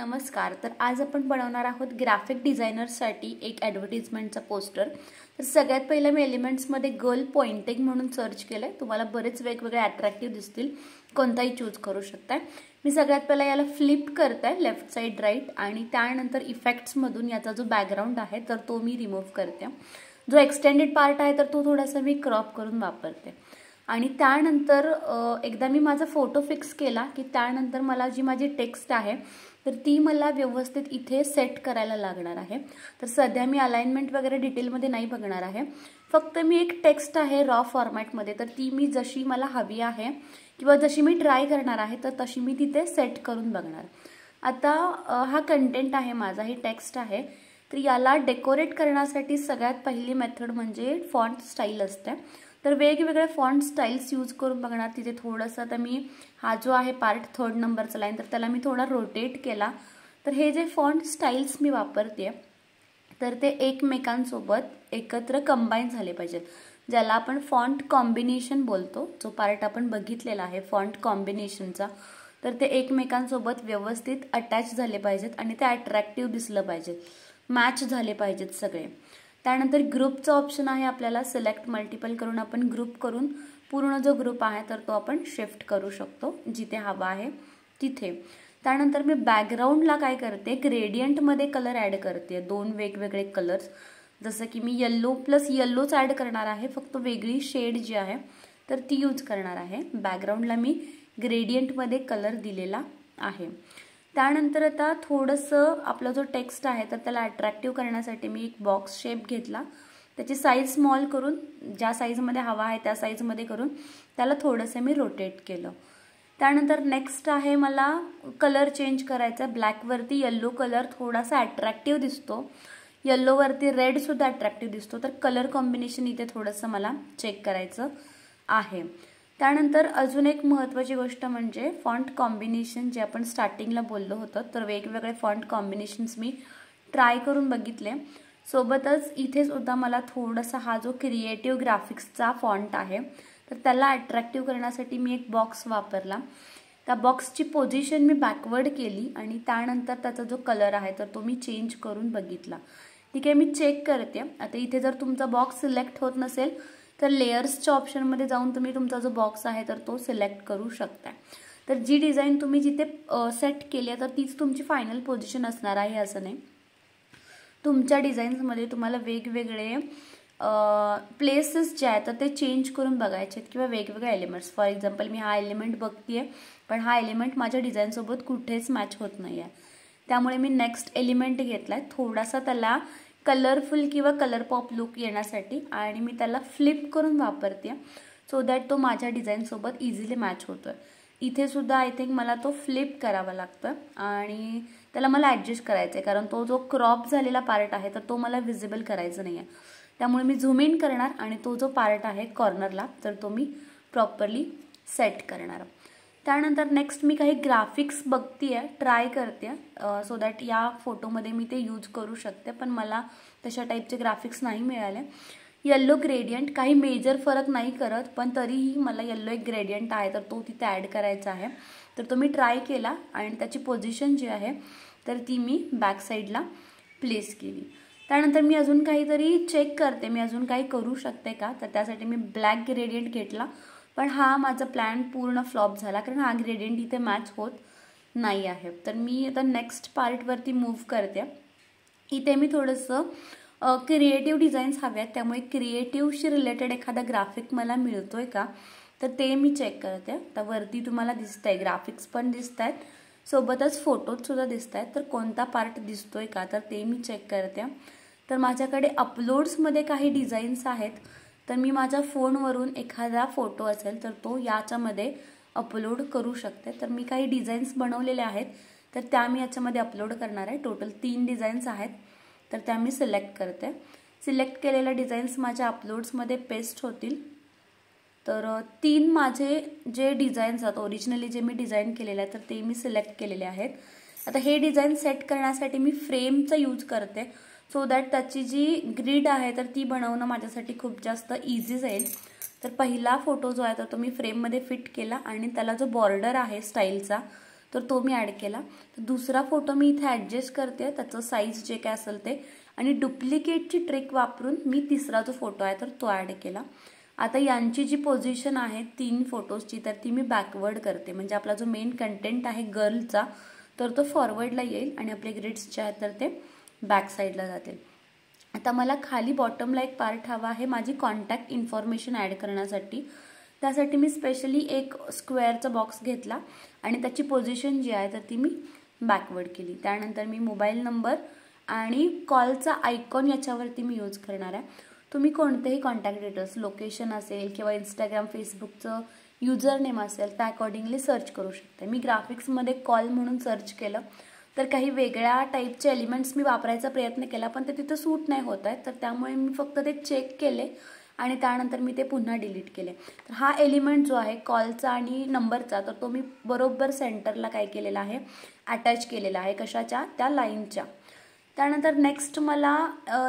नमस्कार। तर आज आपण बनवणार आहोत ग्राफिक डिझायनरसाठी एक ॲडव्हर्टाइजमेंटचा पोस्टर। तर सगळ्यात पहिला मी एलिमेंट्समध्ये गर्ल पॉइंटिंग म्हणून सर्च केलंय। तुम्हाला बरेच वेगवेगळे अट्रॅक्टिव्ह दिसतील, कोणताही चूज करू शकता। मी सगळ्यात पहिला याला फ्लिप करते लेफ्ट साइड राइट आणि त्यानंतर इफेक्ट्स मधून याचा जो बॅकग्राऊंड आहे तर तो मी रिमूव्ह करते। जो एक्सटेंडेड पार्ट आहे तर तो थोडासा मी क्रॉप करून वापरते आणि त्यानंतर एकदा मी माझा फोटो फिक्स केला की त्यानंतर मला जी माझी टेक्स्ट आहे तर ती मला व्यवस्थित इथे सेट करायला लागणार आहे। तर सध्या मी अलाइनमेंट वगैरे डिटेलमध्ये नाही बघणार आहे, फक्त मी एक टेक्स्ट आहे रॉ फॉर्मॅटमध्ये, तर ती मी जशी मला हवी आहे किंवा जशी मी ट्राय करणार आहे तर तशी मी तिथे सेट करून बघणार। आता हा कंटेंट आहे माझा, ही टेक्स्ट आहे। तर याला डेकोरेट करण्यासाठी सगळ्यात पहिली मेथड म्हणजे फॉन्ट स्टाईल असते। तर वेगवेगळे फॉन्ट स्टाइल्स यूज करून बघणार तिथे थोडंसं। आता मी हा जो आहे पार्ट 3rd नंबरचा लाईन तर त्याला मी थोडा रोटेट केला। तर हे जे फॉन्ट स्टाइल्स मी वापरते तर ते एकमेकांसोबत एकत्र कंबाईन झाले पाहिजेत, ज्याला आपण फॉन्ट कॉम्बिनेशन बोलतो। जो पार्ट आपण बघितलेला आहे फॉन्ट कॉम्बिनेशनचा, तर ते एकमेकांसोबत व्यवस्थित अटॅच झाले पाहिजेत आणि ते अट्रॅक्टिव्ह दिसलं पाहिजेत, मॅच झाले पाहिजेत सगळे। त्यानंतर ग्रुपचा ऑप्शन आहे, आपल्याला सिलेक्ट मल्टिपल करून आपण ग्रुप करून पूर्ण जो ग्रुप आहे तर तो आपण शिफ्ट करू शकतो जिथे हवा आहे तिथे। त्यानंतर मी बॅकग्राऊंडला काय करते, ग्रेडियंटमध्ये कलर ॲड करते, 2 वेगवेगळे कलर्स। जसं की मी येल्लो प्लस येल्लोच ॲड करणार आहे, फक्त वेगळी शेड जी आहे तर ती यूज करणार आहे। बॅकग्राऊंडला मी ग्रेडियंटमध्ये कलर दिलेला आहे। त्यानंतर आता थोडंसं आपला जो टेक्स्ट आहे तर त्याला अट्रॅक्टिव्ह करण्यासाठी मी एक बॉक्स शेप घेतला, त्याची साईज स्मॉल करून ज्या साईजमध्ये हवा आहे त्या साईजमध्ये करून त्याला थोडंसं मी रोटेट केलं। त्यानंतर नेक्स्ट आहे मला कलर चेंज करायचा, ब्लॅकवरती येल्लो कलर थोडासा अट्रॅक्टिव्ह दिसतो, येल्लोवरती रेडसुद्धा अट्रॅक्टिव्ह दिसतो, तर कलर कॉम्बिनेशन इथे थोडंसं मला चेक करायचं आहे। त्यानंतर अजून एक महत्त्वाची गोष्ट म्हणजे फॉन्ट कॉम्बिनेशन, जे आपण स्टार्टिंगला बोललो होतो, तर वेगवेगळे फॉन्ट कॉम्बिनेशन्स मी ट्राय करून बघितले। सोबतच इथे सुद्धा मला थोडासा हा जो क्रिएटिव्ह ग्राफिक्सचा फॉन्ट आहे तर त्याला अट्रॅक्टिव्ह करण्यासाठी मी एक बॉक्स वापरला। त्या बॉक्सची पोझिशन मी बॅकवर्ड केली आणि त्यानंतर त्याचा जो कलर आहे तर तो मी चेंज करून बघितला। ठीक आहे, मी चेक करते। आता इथे जर तुमचा बॉक्स सिलेक्ट होत नसेल तर लेयर्सच्या ऑप्शनमध्ये जाऊन तुम्ही तुमचा जो बॉक्स आहे तर तो सिलेक्ट करू शकता। तर जी डिझाईन तुम्ही जिथे सेट केली आहे तर तीच तुमची फायनल पोझिशन असणार आहे असं नाही। तुमच्या डिझाईन्समध्ये तुम्हाला वेगवेगळे प्लेसेस जे आहेत तर ते चेंज करून बघायचे आहेत किंवा वेगवेगळे एलिमेंट्स। फॉर एक्झाम्पल मी हा एलिमेंट बघतीये पण हा एलिमेंट माझ्या डिझाईनसोबत कुठेच मॅच होत नाही आहे, त्यामुळे मी नेक्स्ट एलिमेंट घेतला आहे थोडासा त्याला कलरफुल किंवा कलर पॉप लुक येण्यासाठी आणि मी त्याला फ्लिप करून वापरते सो दॅट तो माझ्या डिझाईनसोबत इझिली मॅच होतोय। इथे सुद्धा आय थिंक मला तो फ्लिप करावा लागतोय आणि त्याला मला ॲडजस्ट करायचं आहे, कारण तो जो क्रॉप झालेला पार्ट आहे तर तो मला विजिबल करायचा नाही आहे, त्यामुळे मी झूम इन करणार आणि तो जो पार्ट आहे कॉर्नरला तर तो मी प्रॉपरली सेट करणार। त्यानंतर नेक्स्ट मी काही ग्राफिक्स बघतीये, ट्राय करते सो दॅट या फोटोमध्ये मी ते यूज करू शकते, पण मला तशा टाईपचे ग्राफिक्स नाही मिळाले। येल्लो ग्रेडियंट काही मेजर फरक नाही करत, पण तरीही मला येल्लो एक ग्रेडियंट आहे तर तो तिथे ॲड करायचा आहे, तर तो मी ट्राय केला आणि त्याची पोझिशन जी आहे तर ती मी बॅक साईडला प्लेस केली। त्यानंतर मी अजून काहीतरी चेक करते, मी अजून काही करू शकते का, तर त्यासाठी मी ब्लॅक ग्रेडियंट घेतला, पण हा माझा प्लॅन पूर्ण फ्लॉप झाला कारण हा ग्रेडियंट इथे मॅच होत नाही आहे। तर मी आता नेक्स्ट पार्टवरती मूव्ह करते। इथे मी थोडंसं क्रिएटिव्ह डिझाईन्स हव्यात, त्यामुळे क्रिएटिव्हशी रिलेटेड एखादा ग्राफिक मला मिळतोय का तर ते मी चेक करते। तर वरती तुम्हाला दिसतंय ग्राफिक्स पण दिसत आहेत, सोबतच फोटोजसुद्धा दिसत आहेत, तर कोणता पार्ट दिसतोय का तर ते मी चेक करते। तर माझ्याकडे अपलोड्समध्ये काही डिझाईन्स आहेत, तर मी माझ्या फोनवरून एखादा फोटो असेल तर तो याच्यामध्ये अपलोड करू शकते। तर मी काही डिझाईन्स बनवलेले आहेत तर त्या मी याच्यामध्ये अपलोड करणार आहे। टोटल 3 डिझाईन्स आहेत तर त्या मी सिलेक्ट करते। सिलेक्ट केलेल्या डिझाईन्स माझ्या अपलोड्समध्ये पेस्ट होतील। तर 3 माझे जे डिझाईन्स आहेत ओरिजिनली जे मी डिझाईन केलेले आहेत तर ते मी सिलेक्ट केलेले आहेत। आता हे डिझाईन सेट करण्यासाठी मी फ्रेमचा यूज करते सो दॅट त्याची जी ग्रिड आहे तर ती बनवणं माझ्यासाठी खूप जास्त इझी जाईल। तर पहिला फोटो जो आहे तर तो मी फ्रेममध्ये फिट केला आणि त्याला जो बॉर्डर आहे स्टाईलचा तर तो मी ॲड केला. तर दुसरा फोटो मी इथे ॲडजस्ट करते त्याचं साईज जे काय असेल ते, आणि डुप्लिकेटची ट्रिक वापरून मी तिसरा जो फोटो आहे तर तो ॲड केला. आता यांची जी पोझिशन आहे 3 फोटोजची तर ती मी बॅकवर्ड करते, म्हणजे आपला जो मेन कंटेंट आहे गर्लचा तर तो फॉरवर्डला येईल आणि आपले ग्रिड्स जे आहेत तर ते बॅक साईडला जातील. आता मला खाली बॉटमला एक पार्ट हवा आहे माझी कॉन्टॅक्ट इन्फॉर्मेशन ॲड करण्यासाठी. त्यासाठी मी स्पेशली एक स्क्वेअरचा बॉक्स घेतला आणि त्याची पोझिशन जी आहे तर ती मी बॅकवर्ड केली. त्यानंतर मी मोबाईल नंबर आणि कॉलचा आयकॉन याच्यावरती मी यूज करणार आहे. तुम्ही कोणतेही कॉन्टॅक्ट डिटेल्स, लोकेशन असेल किंवा इंस्टाग्राम फेसबुकचं युजर नेम असेल त्या अकॉर्डिंगली सर्च करू शकते. मी ग्राफिक्समध्ये कॉल म्हणून सर्च केलं तर काही वेगळ्या टाईपचे एलिमेंट्स मी वापरायचा प्रयत्न केला पण ते तिथं सूट नाही होत आहेत, तर त्यामुळे मी फक्त ते चेक केले आणि त्यानंतर मी ते पुन्हा डिलीट केले. तर हा एलिमेंट जो आहे कॉलचा आणि नंबरचा तर तो मी बरोबर सेंटरला काय केलेला आहे, अटॅच केलेला आहे. कशाच्या? त्या लाईनच्या. त्यानंतर नेक्स्ट मला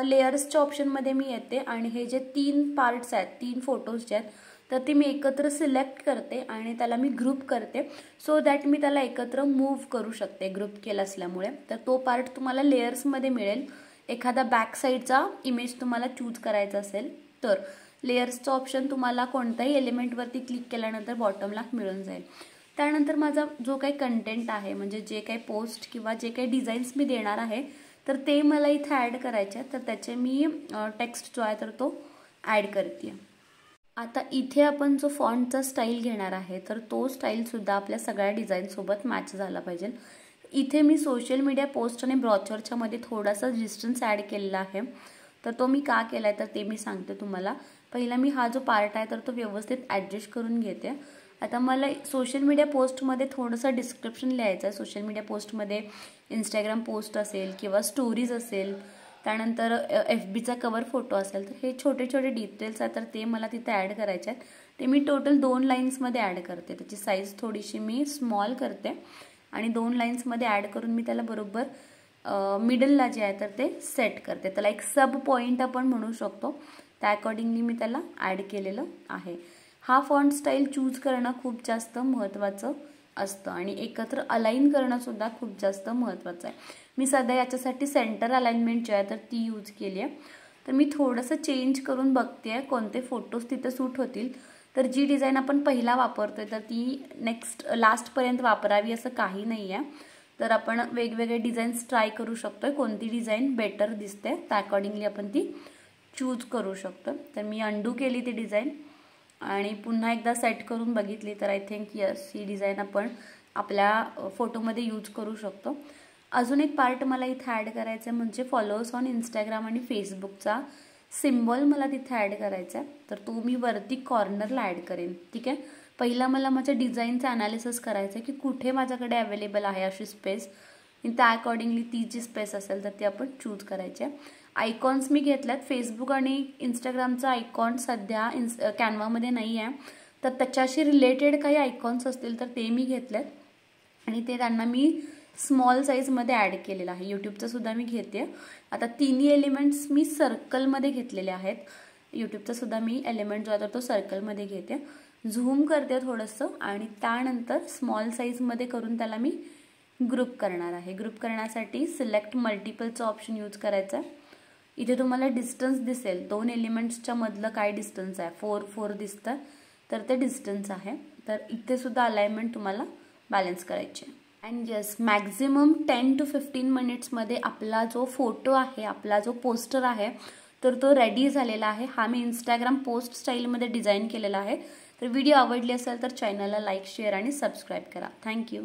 लेयर्सच्या ऑप्शनमध्ये मी येते आणि हे जे 3 पार्ट्स आहेत, 3 फोटोज जे आहेत तर ते मी एकत्र सिलेक्ट करते आणि त्याला मी ग्रुप करते सो दॅट मी त्याला एकत्र मूव्ह करू शकते ग्रुप केला असल्यामुळे. तर तो पार्ट तुम्हाला लेयर्समध्ये मिळेल. एखादा बॅक साईडचा इमेज तुम्हाला चूज करायचा असेल तर लेयर्सचं ऑप्शन तुम्हाला कोणत्याही एलिमेंटवरती क्लिक केल्यानंतर बॉटमला मिळून जाईल. त्यानंतर माझा जो काही कंटेंट आहे, म्हणजे जे काही पोस्ट किंवा जे काही डिझाईन्स मी देणार आहे तर ते मला इथे ॲड करायचे आहेत. तर त्याचे मी टेक्स्ट जो आहे तर तो ॲड करते. आता इथे आपण जो फॉन्टचा स्टाईल घेणार आहे तर तो स्टाईलसुद्धा आपल्या सगळ्या डिझाईनसोबत मॅच झाला पाहिजे. इथे मी सोशल मीडिया पोस्ट आणि ब्रॉचरच्या मध्ये थोडासा डिस्टन्स ॲड केलेला आहे. तर तो मी का केला आहे तर ते मी सांगते तुम्हाला. पहिला मी हा जो पार्ट आहे तर तो व्यवस्थित ॲडजस्ट करून घेते. आता मला सोशल मीडिया पोस्टमध्ये थोडंसं डिस्क्रिप्शन लिहायचं आहे. सोशल मीडिया पोस्टमध्ये इंस्टाग्राम पोस्ट असेल किंवा स्टोरीज असेल, त्यानंतर FBचा कवर फोटो असेल, तर हे छोटे छोटे डिटेल्स आहेत तर ते मला तिथे ॲड करायचे आहेत. ते मी टोटल 2 लाईन्समध्ये ॲड करते. त्याची साईज थोडीशी मी स्मॉल करते आणि 2 लाईन्समध्ये ॲड करून मी त्याला बरोबर मिडलला जे आहे तर ते सेट करते. त्याला एक सब पॉईंट आपण म्हणू शकतो. त्या अकॉर्डिंगली मी त्याला ॲड केलेलं आहे. हा फॉन्ट स्टाईल चूज करणं खूप जास्त महत्त्वाचं असतं आणि एकत्र अलाइन करणं सुद्धा खूप जास्त महत्त्वाचं आहे. मी सध्या याच्यासाठी सेंटर अलाइनमेंट जी आहे तर ती यूज केली आहे. तर मी थोडंसं चेंज करून बघते आहे कोणते फोटोज तिथे सूट होतील. तर जी डिझाईन आपण पहिला वापरतोय तर ती लास्टपर्यंत वापरावी असं काही नाही आहे. तर आपण वेगवेगळे डिझाईन्स ट्राय करू शकतोय. कोणती डिझाईन बेटर दिसते त्या अकॉर्डिंगली आपण ती चूज करू शकतो. तर मी अंडू केली ती डिझाईन आणि पुन्हा एकदा सेट करून बघितली तर I think yes he design आपण आपल्या फोटोमध्ये यूज करू शकतो. अजून एक पार्ट मला इथे ॲड करायचं आहे म्हणजे फॉलोअर्स ऑन इंस्टाग्राम आणि फेसबुकचा सिम्बॉल मला तिथे ॲड करायचा आहे. तर तो मी वरती कॉर्नरला ॲड करेन. ठीक आहे. पहिला मला माझ्या डिझाईनचं ॲनालिसिस करायचं आहे की कुठे माझ्याकडे अवेलेबल आहे अशी स्पेस. त्या अकॉर्डिंगली ती जी स्पेस असेल तर ती आपण चूज करायची आहे. आयकॉन्स मी घेतल्यात. फेसबुक आणि इंस्टाग्रामचा आयकॉन सध्या कॅनवामध्ये नाही आहे, तर त्याच्याशी रिलेटेड काही आयकॉन्स असतील तर ते मी घेतलेत आणि ते त्यांना मी स्मॉल साईजमध्ये ॲड केलेलं आहे. यूट्यूबचं सुद्धा मी घेते. आता तिन्ही एलिमेंट्स मी सर्कलमध्ये घेतलेले आहेत. यूट्यूबचा सुद्धा मी एलिमेंट जो आहे तो सर्कलमध्ये घेते. झूम करते थोडंसं आणि त्यानंतर स्मॉल साईजमध्ये करून त्याला मी ग्रुप करणार आहे. ग्रुप करण्यासाठी सिलेक्ट मल्टिपलचा ऑप्शन यूज करायचा आहे. इथे तुम्हाला डिस्टन्स दिसेल 2 एलिमेंट्सच्या मधलं काय डिस्टन्स आहे, 4 दिसतं तर ते डिस्टन्स आहे. तर इथे सुद्धा अलाइनमेंट तुम्हाला बॅलन्स करायची आहे. अँड येस, मॅक्झिमम 10 to 15 मिनिट्समध्ये आपला जो फोटो आहे, आपला जो पोस्टर आहे तर तो रेडी झालेला आहे. हा मी इंस्टाग्राम पोस्ट स्टाईलमध्ये डिझाईन केलेला आहे. तर व्हिडिओ आवडली असेल तर चॅनलला लाईक, शेअर आणि सबस्क्राईब करा. थँक्यू.